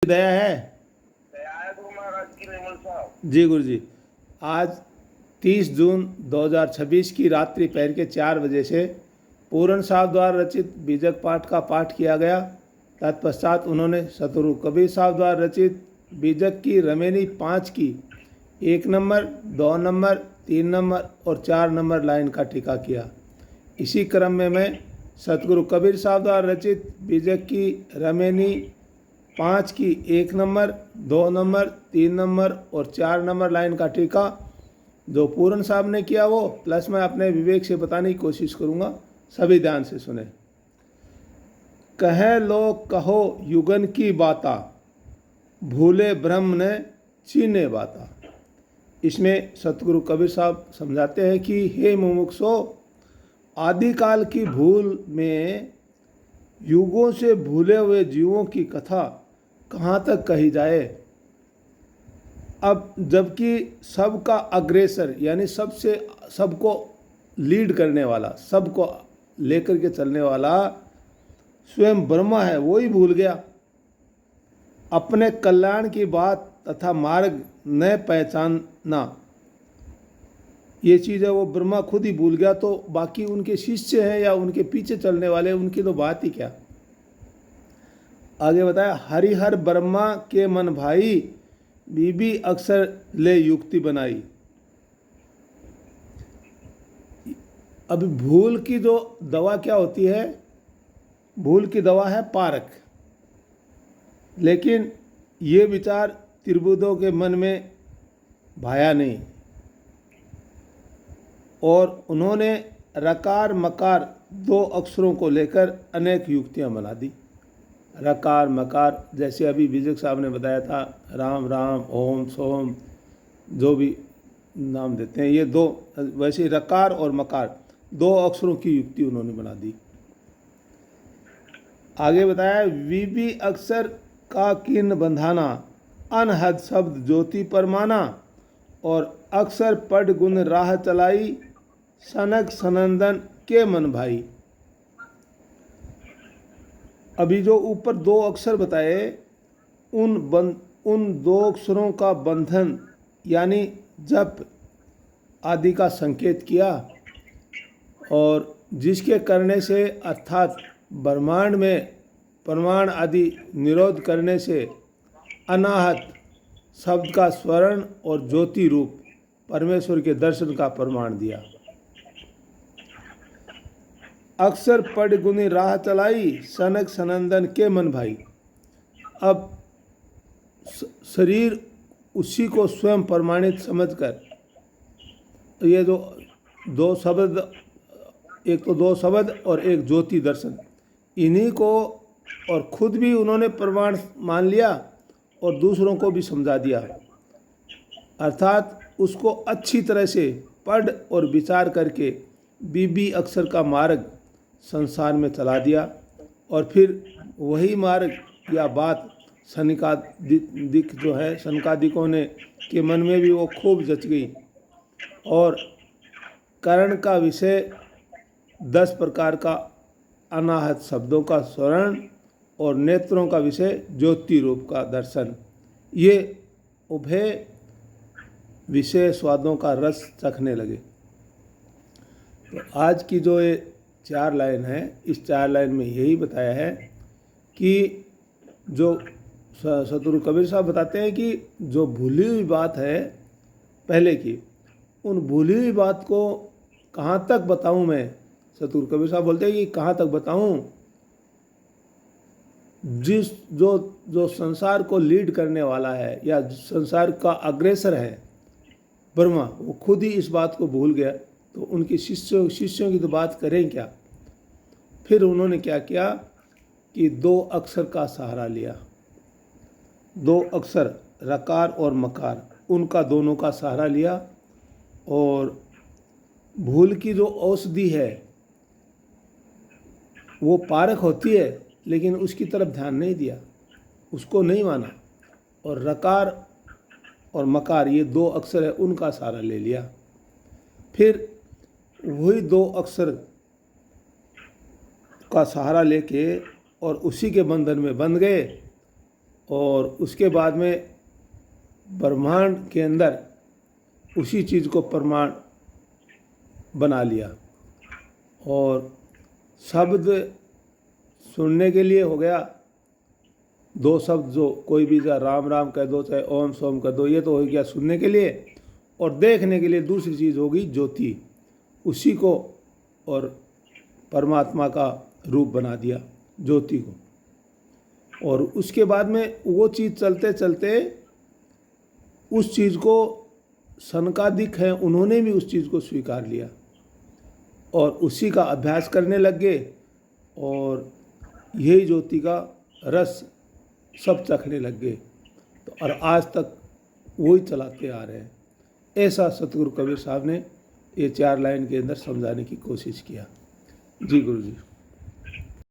दया है। दया है गुरु महाराज की निर्मल साहब। जी गुरु जी। आज 30 जून 2026 की रात्रि पैर के 4 बजे से पूरन साहब द्वारा रचित बीजक पाठ का पाठ किया गया। तत्पश्चात उन्होंने सतगुरु कबीर साहब द्वारा रचित बीजक की रमेनी 5 की 1 नंबर, 2 नंबर, 3 नंबर और 4 नंबर लाइन का टीका किया। इसी क्रम में मैं सतगुरु कबीर साहब द्वारा रचित बीजक की रमेनी 5 की 1 नंबर, 2 नंबर, 3 नंबर और 4 नंबर लाइन का टीका जो पूरन साहब ने किया वो प्लस मैं अपने विवेक से बताने की कोशिश करूँगा। सभी ध्यान से सुने। कहे लोग कहो युगन की बाता, भूले ब्रह्म ने चीने बाता। इसमें सतगुरु कबीर साहब समझाते हैं कि हे मुमुक्षो, आदिकाल की भूल में युगों से भूले हुए जीवों की कथा कहाँ तक कही जाए। अब जबकि सबका अग्रेसर यानी सबको लीड करने वाला, सबको लेकर के चलने वाला स्वयं ब्रह्मा है, वो ही भूल गया। अपने कल्याण की बात तथा मार्ग न पहचानना, ये चीज़ है वो ब्रह्मा खुद ही भूल गया, तो बाकी उनके शिष्य हैं या उनके पीछे चलने वाले उनकी तो बात ही क्या। आगे बताया, हरिहर ब्रह्मा के मन भाई, बीबी अक्सर ले युक्ति बनाई। अभी भूल की जो दवा क्या होती है, भूल की दवा है पारक। लेकिन ये विचार त्रिबुद्धों के मन में भाया नहीं और उन्होंने रकार मकार 2 अक्षरों को लेकर अनेक युक्तियां बना दी। रकार मकार जैसे अभी विजय साहब ने बताया था, राम राम, ओम सोम, जो भी नाम देते हैं ये 2, वैसे रकार और मकार 2 अक्षरों की युक्ति उन्होंने बना दी। आगे बताया, वीबी अक्षर का किन बंधाना, अनहद शब्द ज्योति पर माना, और अक्षर पढ़ गुण राह चलाई, सनक सनंदन के मन भाई। अभी जो ऊपर 2 अक्षर बताए उन 2 अक्षरों का बंधन यानी जप आदि का संकेत किया, और जिसके करने से अर्थात ब्रह्मांड में प्रमाण आदि निरोध करने से अनाहत शब्द का स्वर्ण और ज्योति रूप परमेश्वर के दर्शन का प्रमाण दिया। अक्षर पढ़ गुनी राह चलाई, सनक सनंदन के मन भाई। अब शरीर उसी को स्वयं प्रमाणित समझकर ये जो 2 शब्द, एक तो 2 शब्द और एक ज्योति दर्शन, इन्हीं को और खुद भी उन्होंने प्रमाण मान लिया और दूसरों को भी समझा दिया। अर्थात उसको अच्छी तरह से पढ़ और विचार करके बीबी अक्षर का मार्ग संसार में चला दिया, और फिर वही मार्ग या बात सनकादिक जो है सनकादिकों ने के मन में भी वो खूब जच गई, और कर्ण का विषय 10 प्रकार का अनाहत शब्दों का स्वर्ण और नेत्रों का विषय ज्योति रूप का दर्शन, ये उभय विषय स्वादों का रस चखने लगे। तो आज की जो ये 4 लाइन है, इस 4 लाइन में यही बताया है कि जो सतगुरु कबीर साहब बताते हैं कि जो भूली हुई बात है पहले की, उन भूली हुई बात को कहाँ तक बताऊँ मैं। सतगुरु कबीर साहब बोलते हैं कि कहाँ तक बताऊँ, जो संसार को लीड करने वाला है या संसार का अग्रेसर है ब्रह्मा, वो खुद ही इस बात को भूल गया, तो उनके शिष्यों की तो बात करें क्या। फिर उन्होंने क्या किया कि 2 अक्षर का सहारा लिया, 2 अक्षर रकार और मकार, उनका दोनों का सहारा लिया, और भूल की जो औषधि है वो पारक होती है, लेकिन उसकी तरफ ध्यान नहीं दिया, उसको नहीं माना, और रकार और मकार ये 2 अक्षर है उनका सहारा ले लिया। फिर वही 2 अक्षर का सहारा लेके और उसी के बंधन में बंध गए, और उसके बाद में ब्रह्मांड के अंदर उसी चीज़ को प्रमाण बना लिया। और शब्द सुनने के लिए हो गया, दो शब्द जो कोई भी, चाहे राम राम कह दो चाहे ओम सोम कह दो, ये तो हो गया सुनने के लिए। और देखने के लिए दूसरी चीज़ होगी ज्योति, उसी को और परमात्मा का रूप बना दिया ज्योति को। और उसके बाद में वो चीज़ चलते चलते उस चीज़ को सनकादिक हैं, उन्होंने भी उस चीज़ को स्वीकार लिया और उसी का अभ्यास करने लग गए। और यही ज्योति का रस सब चखने लग गए। तो और आज तक वही चलाते आ रहे हैं। ऐसा सतगुरु कबीर साहब ने ये 4 लाइन के अंदर समझाने की कोशिश किया। जी गुरु जी।